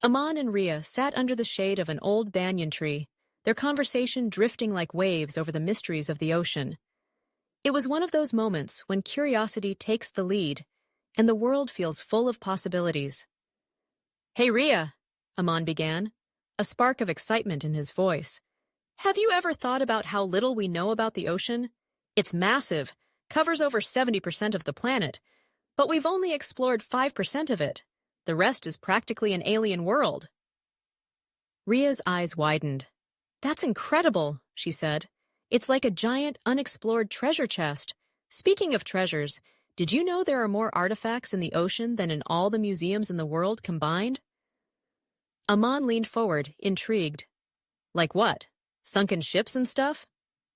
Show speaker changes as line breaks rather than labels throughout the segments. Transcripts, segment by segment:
Aman and Riya sat under the shade of an old banyan tree, their conversation drifting like waves over the mysteries of the ocean. It was one of those moments when curiosity takes the lead, and the world feels full of possibilities. "Hey, Riya," Aman began, a spark of excitement in his voice. "Have you ever thought about how little we know about the ocean? It's massive, covers over 70% of the planet, but we've only explored 5% of it. The rest is practically an alien world." Ria's eyes widened. "That's incredible," she said. "It's like a giant, unexplored treasure chest. Speaking of treasures, did you know there are more artifacts in the ocean than in all the museums in the world combined?" Aman leaned forward, intrigued. "Like what? Sunken ships and stuff?"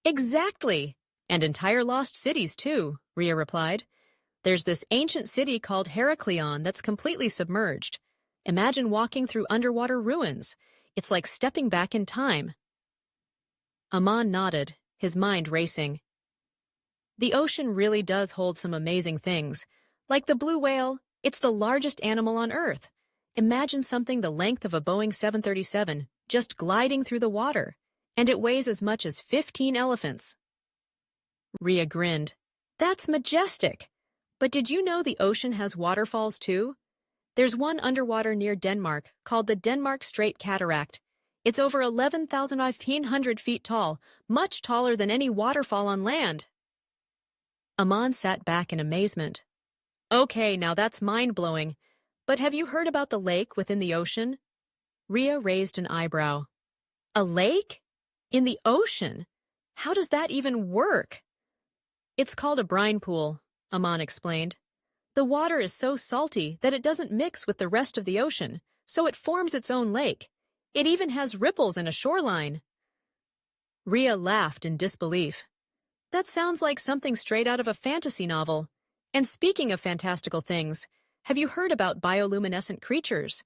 "Exactly! And entire lost cities, too," Riya replied. "There's this ancient city called Heraklion that's completely submerged. Imagine walking through underwater ruins. It's like stepping back in time." Aman nodded, his mind racing. The ocean really does hold some amazing things. Like the blue whale, it's the largest animal on Earth. Imagine something the length of a Boeing 737 just gliding through the water, and it weighs as much as 15 elephants. Riya grinned. "That's majestic! But did you know the ocean has waterfalls too? There's one underwater near Denmark called the Denmark Strait Cataract. It's over 11,500 feet tall, much taller than any waterfall on land." Aman sat back in amazement. "Okay, now that's mind-blowing. But have you heard about the lake within the ocean?" Riya raised an eyebrow. "A lake? In the ocean? How does that even work?" "It's called a brine pool," Aman explained. "The water is so salty that it doesn't mix with the rest of the ocean, so it forms its own lake. It even has ripples and a shoreline." Riya laughed in disbelief. "That sounds like something straight out of a fantasy novel. And speaking of fantastical things, have you heard about bioluminescent creatures?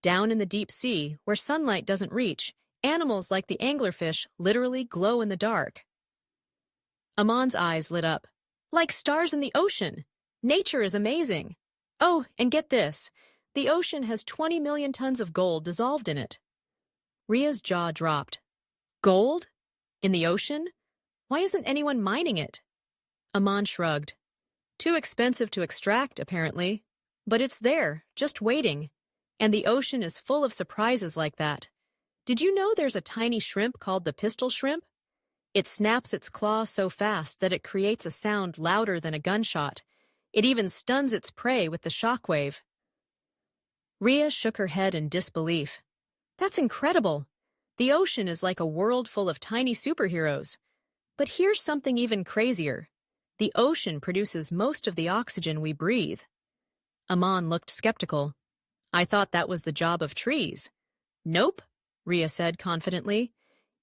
Down in the deep sea, where sunlight doesn't reach, animals like the anglerfish literally glow in the dark." Aman's eyes lit up. "Like stars in the ocean! Nature is amazing! Oh, and get this. The ocean has 20 million tons of gold dissolved in it." Ria's jaw dropped. "Gold? In the ocean? Why isn't anyone mining it?" Aman shrugged. "Too expensive to extract, apparently. But it's there, just waiting. And the ocean is full of surprises like that. Did you know there's a tiny shrimp called the pistol shrimp? It snaps its claws so fast that it creates a sound louder than a gunshot. It even stuns its prey with the shockwave." Riya shook her head in disbelief. "That's incredible. The ocean is like a world full of tiny superheroes. But here's something even crazier. The ocean produces most of the oxygen we breathe." Aman looked skeptical. "I thought that was the job of trees." "Nope," Riya said confidently.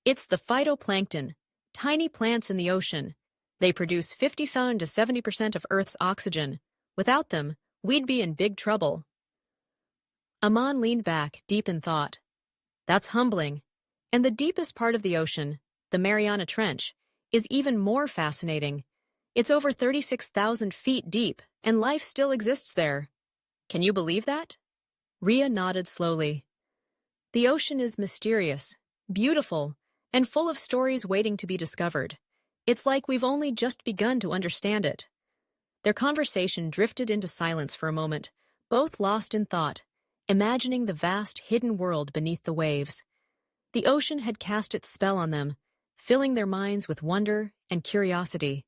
"It's the phytoplankton, tiny plants in the ocean. They produce 57 to 70% of Earth's oxygen. Without them, we'd be in big trouble." Aman leaned back, deep in thought. "That's humbling. And the deepest part of the ocean, the Mariana Trench, is even more fascinating. It's over 36,000 feet deep, and life still exists there. Can you believe that?" Riya nodded slowly. "The ocean is mysterious, beautiful, and full of stories waiting to be discovered. It's like we've only just begun to understand it." Their conversation drifted into silence for a moment, both lost in thought, imagining the vast, hidden world beneath the waves. The ocean had cast its spell on them, filling their minds with wonder and curiosity.